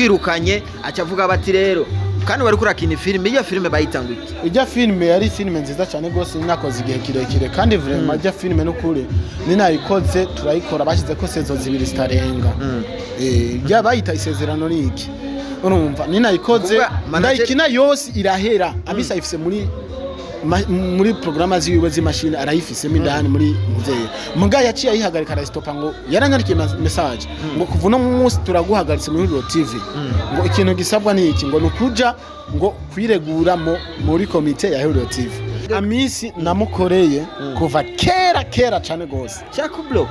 bakwirukanye acavuga bati rero kandi wari kurakina filime iyo filime bayitanguye ijya filime yari filime nziza cyane gose nakoze igihe kirekire kandi vraiment ijya filime n'ukuri ninayikoze turayikora bashyize ko sezo zibiri zitarenga ijya bayita isezerano niki urumva ninayikoze ndayikina yose irahera abisa ifise muri programa ziwe z'imashini arayifisemo indani muri muzeye muga yaciye ayihagarika arastopa ngo yaranyarikiye message ngo kuva no munsi turaguhagaritse muri Huriro TV ngo ikintu gisabwa ni iki ngo nukuja ngo kwiregura muri komite ya Huriro TV amisi namukoreye kuva kera cyane gose shaka block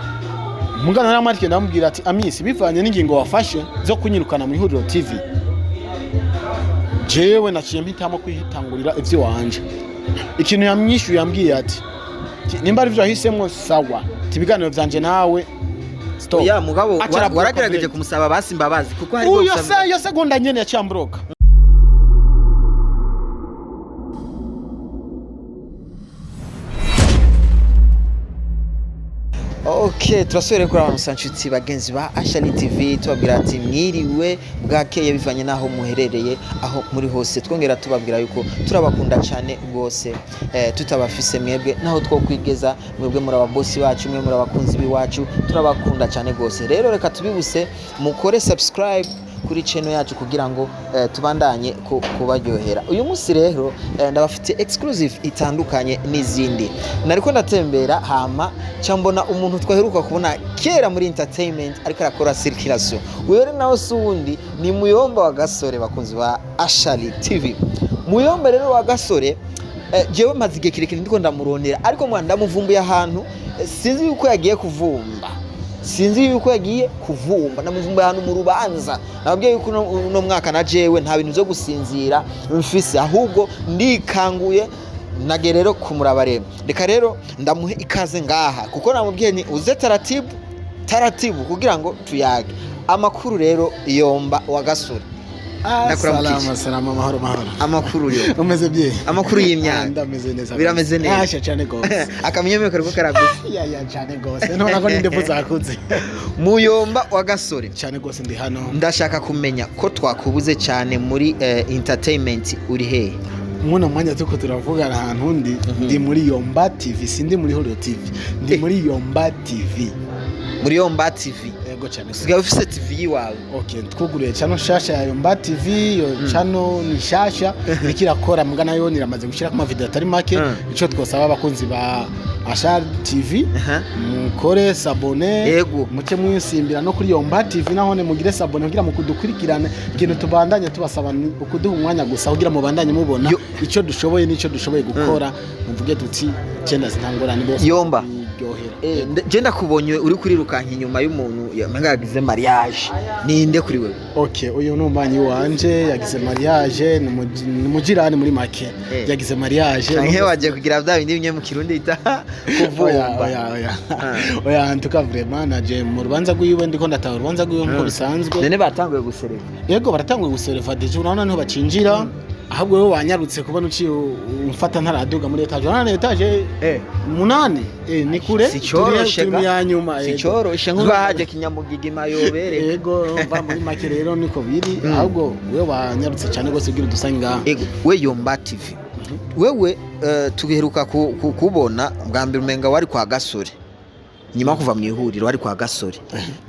mugana naramarikiye ndamubwira ati amisi bivanye n'ingingo wafashe zo kunyirukana muri Huriro TV jewe naciye mpitamo kwihitangurira ivyo wanje ikintu yamwishyuye yambwiye ati nimba ari byo yahisemo sawa tibiganiro byanje nawe stop ya mugabo waragerageje kumusaba basi imbabazi kuko hari yo segonda nyene yacyambroka Okay, turasubire kuri abantu sanchuti bagenzi ba Ashali TV tubabwira ati mwiriwe bwakeye bivanye naho muherereye aho muri hose twongera tubabwira yuko turabakunda cyane rwose tutabafise mwebwe naho twokwigeza mwebwe muri ababosi bacu mwe muri abakunzi biwacu turabakunda cyane rwose rero reka tubibuse mukore subscribe kuri channel yacu kugira ngo tubandanye kubaryohera uyu munsi rero ndabafite exclusive itandukanye n'izindi nariko ndatembera hama cyambona umuntu twaheruka kubona kera muri entertainment ariko arakora circulation wewe nawe sundi ni Muyomba wa Gasore bakunzi ba Ashali TV Muyomba rero wa Gasore jewe mazige kirekire ndiko ndamurondera ariko mwa ndamuvumbuye ahantu sinzi yuko yagiye kuvumba namuvumbuye ahantu mu rubanza nababwiye yuko uno mwaka na jewe nta bintu byo gusinzira mfise ahubwo ndikanguye nagerero kumuraba rero reka rero ndamuhe ikaze ngaha kuko namubwiye ni uze taratibu kugira ngo tuyage amakuru rero Yomba wa Gasore Salama mahoro amakuru yo umeze bye amakuru y'imyaka ndameze neza birameze neza asha cyane gose akamenyemeko kariko karaguze ya cyane gose none ko nindevu zakuze Muyomba wa Gasore cyane gose ndi hano ndashaka kumenya ko twakubuze cyane muri entertainment uri he mwana mwanya tuko turavugana ahantu ndi muri Yomba TV sindi muri Huriro TV ndi muri Yomba TV yego cyane sigaye ufise TV yiwawe okay twuguriye channel shasha ya Yomba TV yo channel ni shasha ikirakora mugana yo niramaze gushira ku video atari make ico twosaba abakunzi ba Ashali TV mukore sabone muke mwisimbira no kuri Yomba TV nahone mugire sabone kugira mukudukurikirana ikintu tubandanye tubasaba ukuduha umwanya gusa kugira mubandanye mubona ico dushoboye nico dushoboye gukora muvuge tuti cyenda zitangorane bose Yomba je ndakubonye uri kurirukanka inyuma y'umuntu yagize mariage ninde kuri wewe okay uyu numbanyi wanje yagize mariage ni mujirani muri make yagize mariage canke waje kugira bya bindi bimwe mu Kirundi ita kuvumba oya ntuka vraiment naje mu rubanza rwiwe ndiko ndataha urubanza rwiwe nko bisanzwe nene batanguye gusereva yego baratanguye gusereva deje urabona niho bacinjira ahubwo wewe wanyarutse kubona uciye umfata ntaraduga muri etage urana etage 8 ni kure sicoroshe ya nyuma sicoroshe nk'ubahaje kinyamugigi mayobere yego mva muri make rero niko biri ahubwo wewe wanyarutse cyane gose ugira dusanga yego we Yomba TV wewe tugeheruka kubona bwa mbere umenga wari kwa Gasore nyuma kuva mu ihuriro wari kwa Gasore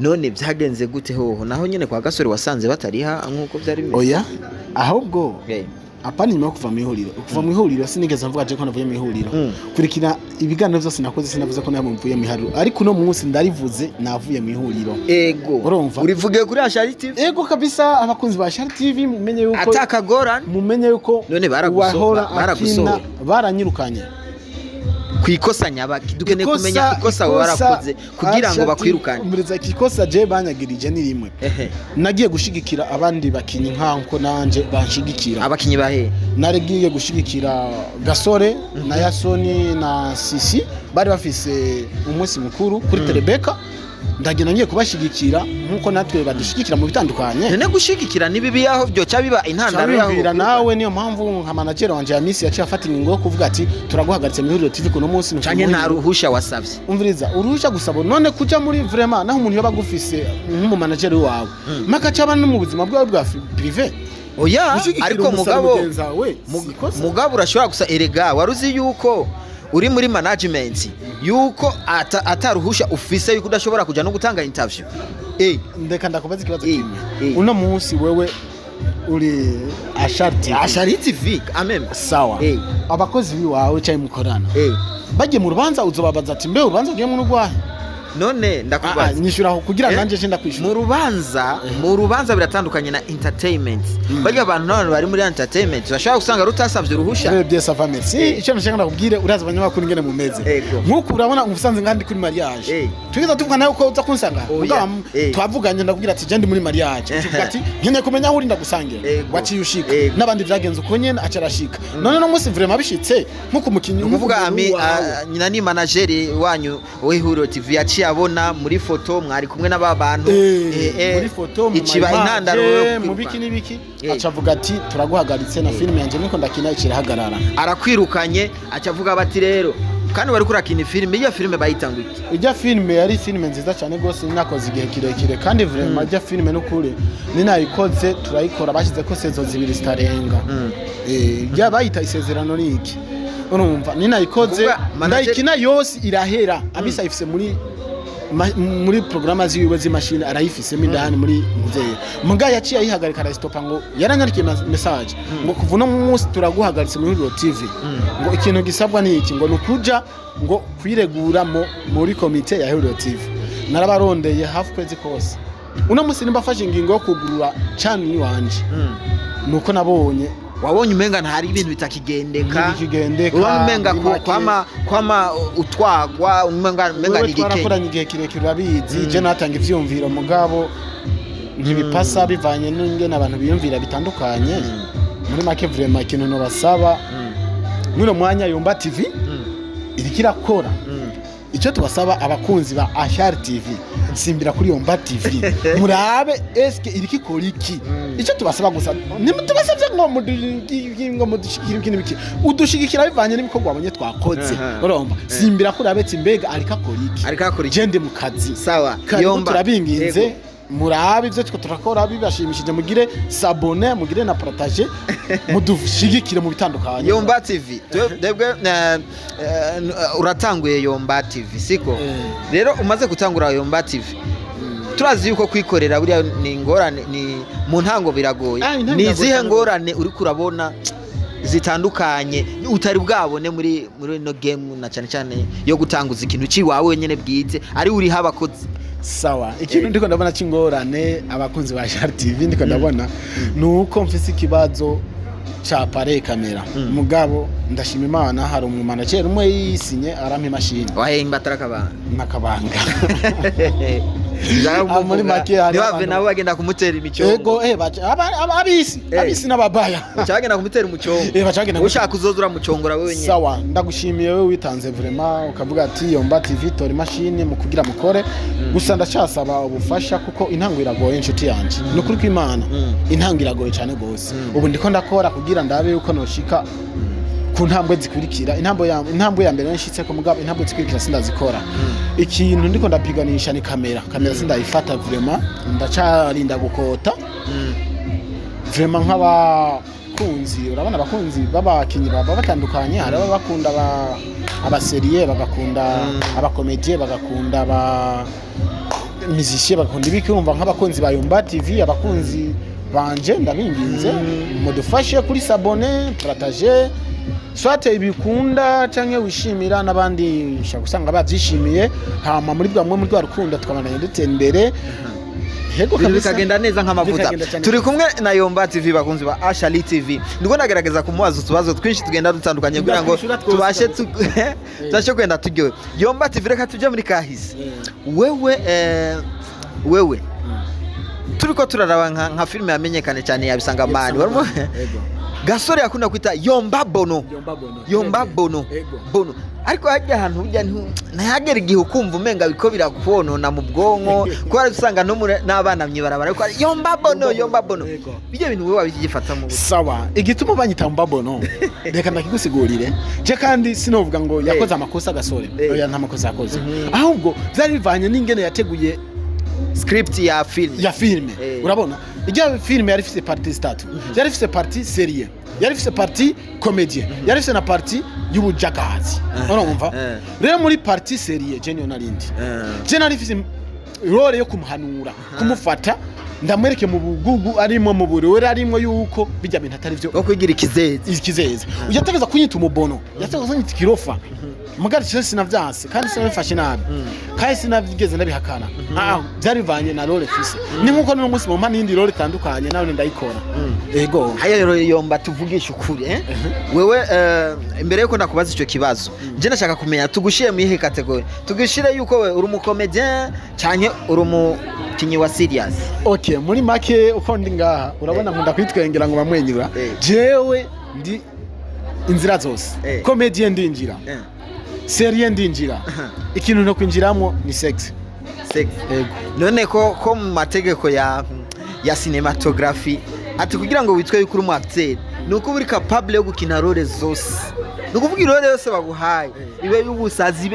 none byagenze gute hoho naho nyene kwa Gasore wasanze batariha nkuko byari bimeze oya ahubwo apana nyuma kuva mu ihuriro sinigeze mvuga je ko navuye mu ihuriro kurikira ibiganiro byose nakoze sinavuze ko navuye mu ihuriro ariko no munsi ndarivuze navuye mu ihuriro ego urumva urivuge kuri Ashali TV ego kabisa abakunzi ba Ashali TV mumenye yuko atakagorana mumenye yuko none baragusora baranyirukanye kwikosanya dukeneye kumenya ikosa warakoze kugira ngo bakwirukane umuriza ikosa je banyagirije ni rimwe nagiye gushigikira abandi bakinyi nkanko nanje banshigikira abakinyi bahe naregiye gushigikira Gasore na Yasoni na Sisi bari bafise umunsi mukuru kuri Telebeka ndagenda ngiye kubashigikira nkuko natwe badushigikira mu bitandukanye. none gushigikira nibibi yaho byo cabiba intandaro yaho Cyabibwira nawe niyo mpamvu nka manager wanje ya Miss yaciye afata ingingo yo kuvuga ati turaguhagaritse mu Ihuriro TV kuno munsi canke nta ruhusha wasavye. umviriza uruhusha gusaba none kuja muri vraiment naho umuntu yoba gufise nk'umu manager wawe maka caba no mu buzima bwawe bwa privé. Oya ariko mugabo urashobora gusa erega waruzi yuko uri muri management yuko ataruhusha ufise yuko udashobora kuja no gutanga interview. Ndeka ndakubaza ikibazo kimwe. Uno munsi wewe uri Ashari TV ameme sawa. Abakozi biwawe cyayi mukorana bagiye mu rubanza uzobabaza ati mbe urubanza ugiye mu rugwahe none ndakubaza nyishura kugira nanje je ndakwishura mu rubanza biratandukanye na entertainment. Bari abantu none bari muri entertainment bashaka gusanga rutasavye uruhusha. Bien ça va merci. Icyo nshaka ndakubwire uraza abanyamakuru ngene mumeze nkuko urabona umusanze ngandi kuri mariage tugeza tuvuga nayo ko uza kunsanga twavuganye ndakubwira ati je ndi muri mariage uvuga ati nkene kumenya aho uri ndagusangira waciye ushika nabandi vyagenze uko nyene acarashika none no munsi vraiment bishitse nkuko umukinyi uvuga nyina ni manager wanyu w'Ihuriro TV yaciye abona muri foto mwari kumwe n'aba bantu muri foto ikiba intandaro mu biki n'ibiki acavuga ati turaguhagaritse na filime yanje niko ndakina ikirahagarara arakwirukanye acavuga bati rero kandi bari kurakina filime. Iyo filime bayitanguye ijya filime yari filime nziza cyane gose nakoze igihe kirekire kandi vraiment ijya filime n'ukuri ninayikoze turayikora bashize ko sezo zibiri zitarenga ijya bayita isezerano niki urumva ninayikoze ndayikina yose irahera abisa ifise muri programa ziwe z'imashini arayifisemo indani muri muzeye muga yaciye ayihagarika arastopa ngo yaranyarikiye message ngo kuva no munsi turaguhagaritse muri Ihuriro TV ngo ikintu gisabwa ni iki ngo nukuja ngo kwiregura muri komite ya Ihuriro TV. Narabarondeye hafi kwezi kose uno munsi nimbafashe ingingo yo kugurura channel wanje nuko nabonye wabonye umenga ntari ibintu bitakigendeka umenga kwama utwagwa umenga nigike twarakoranye igihe kirekire urabizi je natanga ivyumviro mugabo ntibipasa bivanye n'ingene abantu biyumvira bitandukanye muri make vraiment ikintu no basaba mwino mwanya Yomba TV irikira kora icyo tubasaba abakunzi ba Ashari TV simbira kuri Yomba TV murabe eske irikikora iki icyo tubasaba gusa nimutubasavye ngo mudushikira ikintu biki udushigikira bivanye n'ibikorwa abonye twakoze urumva simbira kuri abetse mbega arikakora iki je ndi mu kazi sawa Yomba turabinginze murabe ivyo tiko turakora bibashimishije mugire s'abonner mugire na partager mudushigikire mu bitandukanye. Yomba TV debwe uratanguye Yomba TV siko rero umaze gutangura Yomba TV turazi yuko kwikorera buri ni ngorane ni mu ntango biragoye ni zihe ngorane uri kurabona zitandukanye utari bwabone muri no game na cyane cyane yo gutanguza ikintu ciwawe nyene bwite ari uri habakozi sawa ikintu ndiko ndabona cingorane abakunzi ba Ashari TV ndiko ndabona nuko mfise ikibazo cha pare kamera mugabo ndashima Imana hari umumanager umwe yisinye arampa imashini wahemba tarakabanga nakabanga muri make hari bave nabo bagenda kumutera imicyongo abisi n'ababaya cyagenda kumutera umucyongo ushaka uzozura mucyongora wewe nyine sawa ndagushimiye wewe witanze vraiment ukavuga ati Yomba TV tori machine mu kugira mukore gusa ndacasaba ubufasha kuko intango iragoye inshuti yanje nukuri kw'Imana intango iragoye cyane gose ubu ndiko ndakora kugira ndabe yuko noshika ku ntambwe zikurikira intambwe ya mbere nshitse ko mugabo intambwe zikurikira sindazikora ikintu ndiko ndapiganisha ni kamera sindayifata vraiment ndacarinda gukota vraiment nk'abakunzi urabona abakunzi babakinyi baba batandukanye hari abakunda abaserie bagakunda abakomedie bagakunda musicien bagakunda ibiki urumva nk'abakunzi ba Yomba TV abakunzi banje ndabinginze mudufashe kuri s'abonner partager swate ibikunda canke wishimira nabandi shaka gusanga bazishimiye hama muri bwa muri rwa rukunda tukabandanya dutera imbere hego kabisa bikagenda neza nk'amavuta turi kumwe na Yomba TV bakunzi ba Ashari TV ndiko nagerageza kumubaza utubazo twinshi tugenda dutandukanye kugira ngo tubashe tashe kwenda tujyowe Yomba TV reka tujye muri kahise wewe turiko turaraba nka filime yamenyekane cyane yabisanga mani Gasore yakunda kwita Yomba Bono ariko hajya ahantu ujya ntihagere igihe ukumva umenga biko birakonona mu bwonko kubera usanga no n'abana mwibarabara ariko yomba bono bijye bintu wewe wabigifata mu sawa igituma banyita mbabono reka ndakigusigurire je kandi sinovuga ngo yakoze amakosa gasore oya nta makosa yakoze ahubwo byari bivanye n'ingene yateguye script ya filme urabona ijya filme yari ifite partie statu yari ifite partie serie yari ifite partie comédie yari ifite na partie y'ubujagazi urumva rero muri partie serie je narindi je nari ifite role yo kumuhanura kumufata ndamwereke mu bugugu arimo mu burore arimo yuko bijya bintu atari byo okwigira ikizeze uyategeza kunyita umubono yategeza kunyita kirofa mugari cyo sinavyanse kandi sinabifashe nabi kandi sinavigeze ndabihakana byari bivanye na role fise ni nkuko no munsi mu mpani indi role tandukanye nawe ndayikora ego rero yomba tuvugisha ukuri wewe imbere yuko ndakubaza icyo kibazo je nashaka kumenya tugushiye mu ihe category tugishire yuko we uri umukomedien cyane uri umukinyi wa serious okay muri make uko ndi ngaha urabona nkunda kwitwengera ngo bamwenyura jewe ndi inzira zose comedien ndinjira serie ndinjira ikintu no kwinjiramo ni sex none ko mu mategeko ya cinematography ati kugira ngo witwe yuko uri mu acteur nuko uri capable yo gukina role zose nukuvuga role yose baguhaye ibe y'ubusazi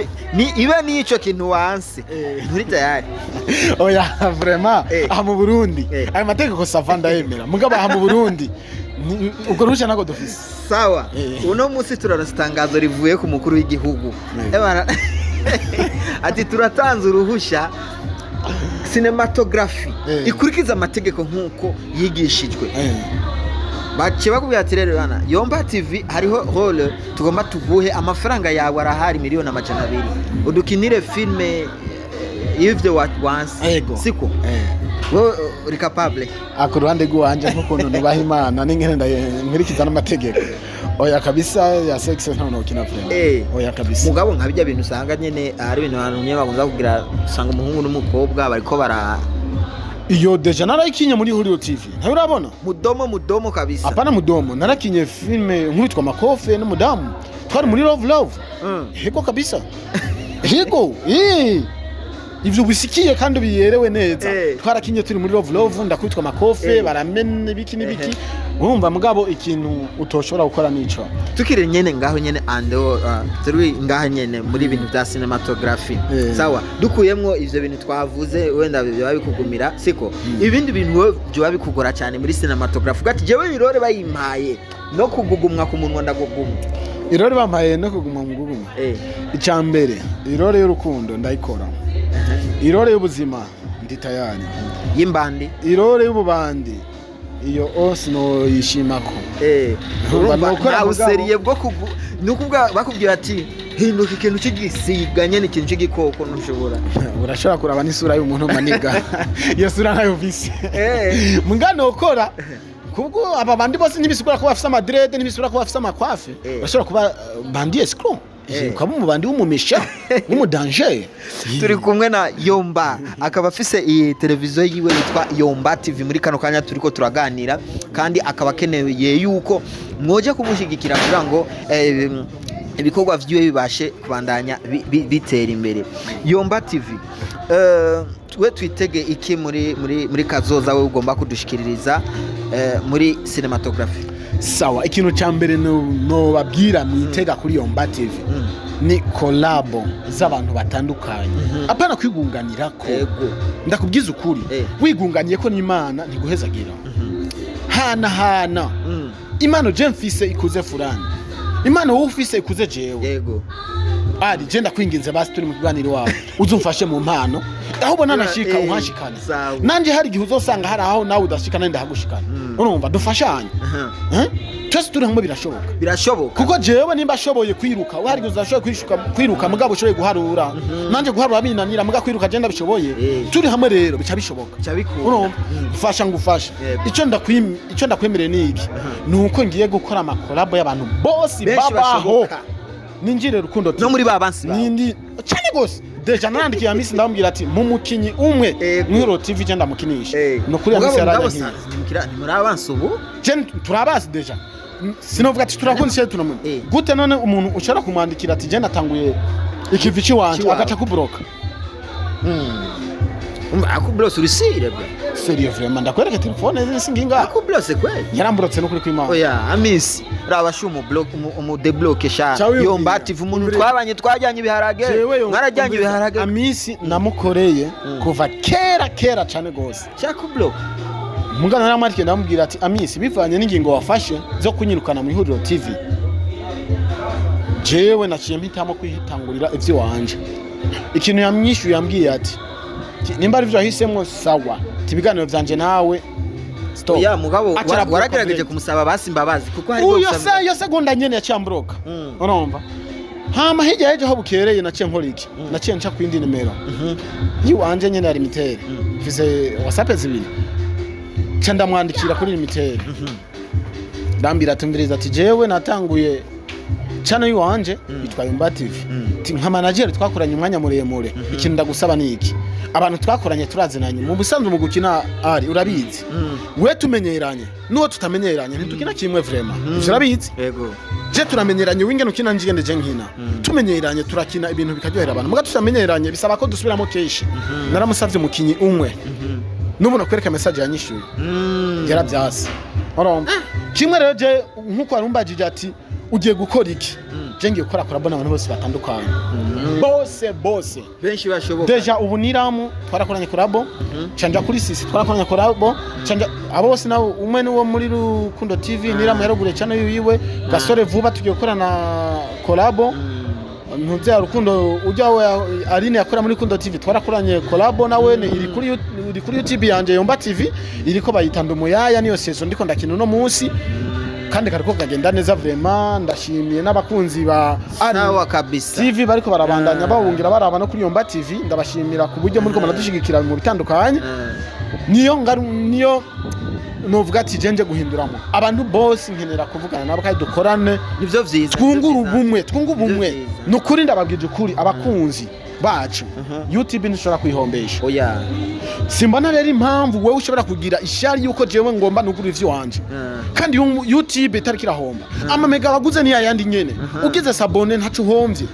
ibe nico kintu wanse nturi tayari oya vraiment aha mu Burundi ayo mategeko savanda yemera mugaba aha mu Burundi ubwo rusha nago dufise sawa uno munsi turarastangazo rivuye ku mukuru w'igihugu ati turatanze uruhusha cinematography ikurikiza amategeko nkuko yigishijwe bace bakubwira ati rero bana Yomba TV hariho role tugomba tuguhe amafaranga yawe arahari miliyoni 200 udukinire filme ivyo once siko wewe uri capable akuruhande guwanje nkuko nubaha Imana n'ingene nkurikiza n'amategeko oya kabisa ya sex none kina film oya kabisa mugabo nkabijya bintu usanga nyene ari ibintu abantu nye bagonza kugira usanga umuhungu n'umukobwa bariko bara iyo deja narakinye muri Huriro TV ntayo urabona mudomo kabisa apana mudomo narakinye filme nk'uwitwa Makofe n'umudamu twari muri love hego kabisa hego ivyo bisikiye kandi biyerewe neza twarakinye turi muri love ndakwitwa Makofe baramene biki nibiki urumva mugabo ikintu utoshobora gukora nico tukire nyene ngaho nyene ando turi ngaho nyene muri ibintu bya cinematography sawa dukuyemwo ivyo bintu twavuze wenda byo babikugumira siko ibindi bintu byo babikugora cyane muri cinematography gati jewe irore bayimpaye no kugugumwa ku munwa ndagugumwa irore bampaye no kugumwa mu gugumwa icambere irore y'urukundo ndayikora irore y'ubuzima ndi tayari yimbandi irore y'ububandi iyo osno yishimako urumva useriye bwo nukubwa bakubwira ati hinduka ikintu cy'igisiganye n'ikintu cy'igikoko ntushobora urashobora kuraba n'isura y'umuntu maniga iyo sura nayo visi mungano ukora kubwo aba bandi bose ntibisubira kuba bafite amadrede ntibisubira kuba bafite amakwafe bashobora kuba bandi escroc ukaba umubandi w'umumesha w'umudanger turi kumwe na Yomba akaba afise iyi televiziyo yiwe yitwa Yomba TV muri kano kanya turiko turaganira kandi akaba akeneye yuko mwoje kumushigikira kugira ngo ibikorwa vyiwe bibashe kubandanya bitera imbere Yomba TV we twitege iki muri kazoza we ugomba kudushikiririza muri cinematography sawa ikintu cyambere no babwira mwitega kuri Yomba TV ni collabo z'abantu batandukanye apana kwigunganira ko ndakubwiza ukuri wigunganiye ko n'Imana ntiguhezagira hana Imana je mfise ikuze fulani Imana wowe ufise ikuze jewe yego ari je ndakwinginze basi turi mu kiganiro wawe uzumfashe mu mpano aho ubona nashika unkashikana nanje hari gihe uzosanga hari aho nawe udashikana ndahagushikana urumva dufashanye twese turi hamwe birashoboka kuko jewe nimba ashoboye kwiruka wari uzashoboye kwiruka mugabo ushoboye guharura nanje guharura binanira muga kwiruka je ndabishoboye turi hamwe rero bica bishoboka urumva mfasha ngufasha ico ndakwemereye niki nuko ngiye gukora amakolabo y'abantu bose babaho ninjire rukundo no muri babansi nindi cyane gose deja nandikiye amisi ndambwira ati mu mukinyi umwe mwiro TV je ndamukinisha no kuri amisi yaranye ni muri abansi ubu je turabasi deja sinovuga ati turakunda ishyari turamunda gute none umuntu ushobora kumwandikira ati je natanguye ikivi ciwanje agaca kubroka akublose urisire bro serieux vraiment ndakwereka telefone singinga akublose kweli yaramburotse no kuri kwimana oya amisi rabasha umu debloke sha Yomba TV umuntu twabanye twajyanye ibiharage mwarajyanye ibiharage amisi namukoreye kuva kera cyane gose sha kubloke mugana naramwandike ndamubwira ati amisi bivanye n'ingingo wafashe zo kunyirukana mu ihuriro TV jewe naciye mpitamo kwihitangurira ivyo wanje ikintu yamwishuye yambwiye ati nimba ari byo yahisemo sawa tibiganiro vyanje nawe stop ya mugabo waragerageje kumusaba basi mbabazi kuko hari yo segonda nyene yacyambroka urumva hama hirya yeje ho bukereye naciye nkora iki naciye nca kwindi nimero yiwanje nyene ari mitere mfise WhatsApp zibiri ca ndamwandikira kuri mitere ndambira tumviriza ati jewe natanguye channel yiwanje yitwa Yomba TV nka manager twakoranye umwanya muremure ikintu ndagusaba ni iki abantu twakoranye turazinanye mu busanzwe mu gukina ari urabizi we tumenyeranye nuwo tutamenyeranye ntitukina kimwe vraiment urabizi yego je turamenyeranye wingene ukina njigende je nkina tumenyeranye turakina ibintu bikaryohera abantu muga tutamenyeranye bisaba ko dusubiramo keshi naramusavye mukinyi umwe nubu nakwereka message yanyishuye yarabyase urumva kimwe rero je nkuko arumbajije ati ugiye gukora iki je ngiye gukora korabona abantu bose batandukanye bose benshi bashoboka deja ubu niramu twarakoranye korabo canja kuri sisi twarakoranye korabo canja abo bose nawe umwe niwo muri Rukundo TV niramu yarogure cyane yiwe gasore vuba tugiye gukorana korabo ntuzya Rukundo ujyawe Aline yakora muri Rukundo TV twarakoranye korabo nawe iri kuri YouTube yanje Yomba TV iriko bayitamba umuyaya niyo sezo ndiko ndakina no munsi kandi kariko kagenda neza vraiment ndashimiye n'abakunzi ba sawa kabisa TV bariko barabandanya bawungira baraba no kuri Yomba TV ndabashimira ku buryo muri ko muradushigikira mu bitandukanye niyo novuga ati jenje guhinduramo abantu bose nkenera kuvugana nabo kandi dukorane nivyo vyiza twungubumwe nukuri ndababwije ukuri abakunzi bacu YouTube nishobora kwihombesha oya simbona rero impamvu wewe ushobora kugira ishari yuko jewe ngomba nugura ivyo wanje kandi YouTube itariki rahomba ama mega baguze ni yandi nyene ugize sabone ntacu uhomvye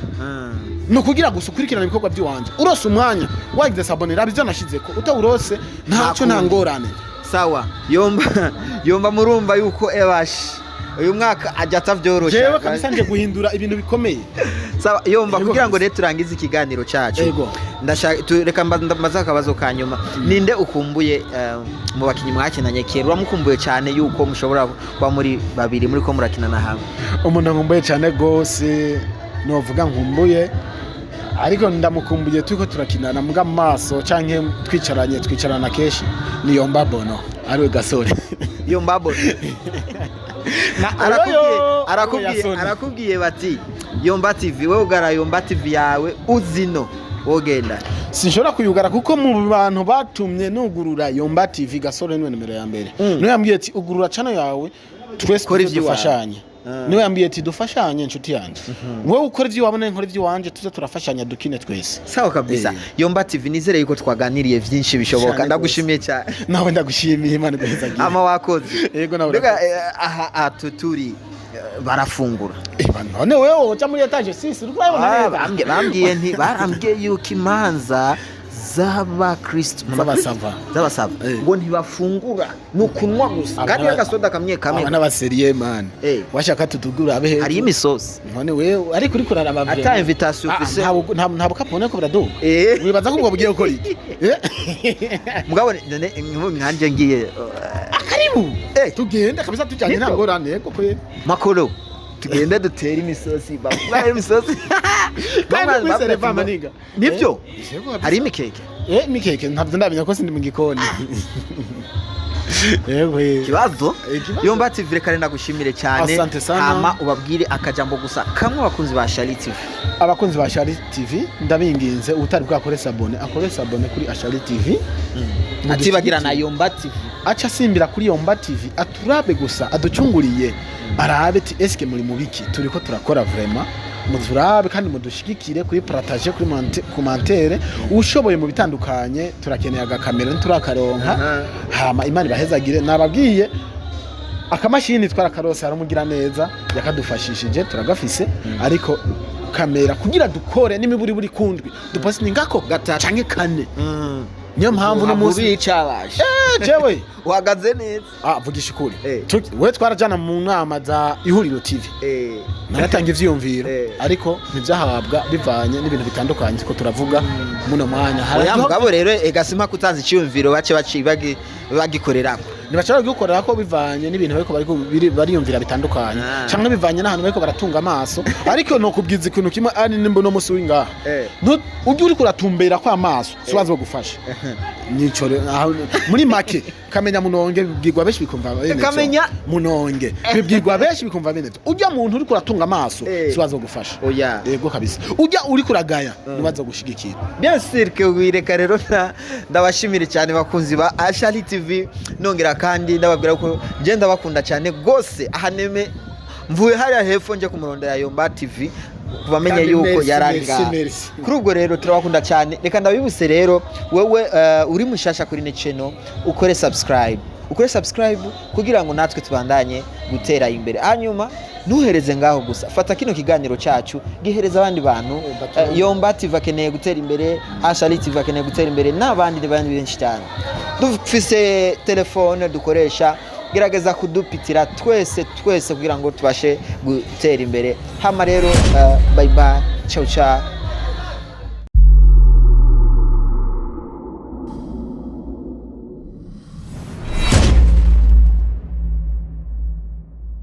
no kugira gusukurikirana ibikorwa by'iwanje urose umwanya wagize sabone rabizyo nashizeko utawurose ntaco ntangorane sawa Yomba murumva yuko ebashi uyu mwaka ajya atavyorosha jewe kabisa nje guhindura ibintu bikomeye sawa Yomba kugira ngo rero turangize ikiganiro cyacu ndashaka reka mbaza akabazo kanyuma ninde ukumbuye mu bakinyi mwakinanye kera uramukumbuye cyane yuko mushobora kwa muri babiri muri ko murakinana hamwe umuntu nkumbuye cyane gose novuga nkumbuye ariko ndamukumbuye tuko turakinana muga maso canke twicarana keshi ni Yomba Bono ariwe gasore Yomba Bono arakubwiye bati Yomba TV wewe ugara Yomba TV yawe uzino wogenda sinshobora kuyugara kuko mu bantu batumye nugurura Yomba TV gasore niwe numero ya mbere no yambwiye ati ugurura channel yawe twese dufashanye niwe yambwiye ati dufashanye inshuti yanje wewe ukora ivyo wabona nkora ivyo wanje tuze turafashanya dukine twese sawa kabisa Yomba TV nizere yuko twaganiriye vyinshi bishoboka ndagushimiye cyane nawe ndagushimiye Imana guhezagira ama wakoze yego nawe rega atuturi barafungura none wewe uca muri etage sisi urwabona neza barambwiye yuko imanza z'abakristo z'abasava ngo ntibafungura nukunwa gusa kandi agasoda kamwe abana baseriye man washaka tutugura abe hari imisosi none wewe ari kuri kurara abavye ata invitation officiel ntabwo kapone ko biraduka wibaza ko ubwo bugiye gukora iki mugabo nkanje ngiye akaribu tugende kabisa tujyanye ntangorane koko makoro tugende dutera imisosi bakura imisosi kandi kwisereva maniga nivyo hari imikeke mikeke ntabwo ndabenya ko sindi mu gikoni yewe kibazo Yomba TV reka ndagushimire cyane hama ubabwire akajambo gusa kamwe abakunzi ba Ashali TV abakunzi ba Ashali TV ndabinginze utari bwakore sabone akore sabone kuri Ashali TV atibagira na Yomba TV acha simbira kuri Yomba TV aturabe gusa aducunguriye arabe ati eske muri mubiki turiko turakora vraiment muturabe kandi mudushigikire kuri partage kuri commentaire ushoboye mu bitandukanye turakeneye agakamera nturakaronka hama Imana bahezagire nababwiye akamashini twarakarose haramugira neza yakadufashishije turagafise ariko kamera kugira dukore n'imiburi buri kundwi dupostinga ko canke kane niyo mpamvu no muzi bicabashe jewe uhagaze neza vugisha ukuri we twarajana mu nama za ihuriro TV naratanga ivyiyumviro ariko ntivyahabwa bivanye n'ibintu bitandukanye ko turavuga muno mwanya hari mugabo rero egasima kutanza iciyumviro bace bagikorerako ntibashobora gukorera ko bivanye n'ibintu bariko bariyumvira bitandukanye cyangwa bivanye n'ahantu bariko baratunga amaso ariko no kubwiza ikintu kimwe ari nimbo no musi wingaha ujye uri kuratumbera kwa amaso sibazo gufasha nico muri make kamenya munonge bibwirwa benshi bikumva bene kamenya munonge bibwirwa benshi bikumva bene ujya muntu uri kuratunga amaso sibazo gufasha oya yego kabisa ujya uri kuragaya nibazo gushigikira bien sûr que wireka rero ndabashimire cyane bakunzi ba Ashali TV nongera kandi ndababwira ko ngenda bakunda cyane gose ahaneme mvuye hariya hepfo nje kumurondera Yomba TV kubamenya yuko yaranga kuri ubwo rero turabakunda cyane reka ndabibuse rero wewe uri mushasha kuri ne channel ukore subscribe kugira ngo natwe tubandanye gutera imbere hanyuma nuhereze ngaho gusa fata kino kiganiro cyacu gihereza abandi bantu Yomba TV akeneye gutera imbere Ashali TV akeneye gutera imbere n'abandi benshi cyane dufise telefone dukoresha gerageza kudupitira twese kugira ngo tubashe gutera imbere hama rero bye bye ciao ciao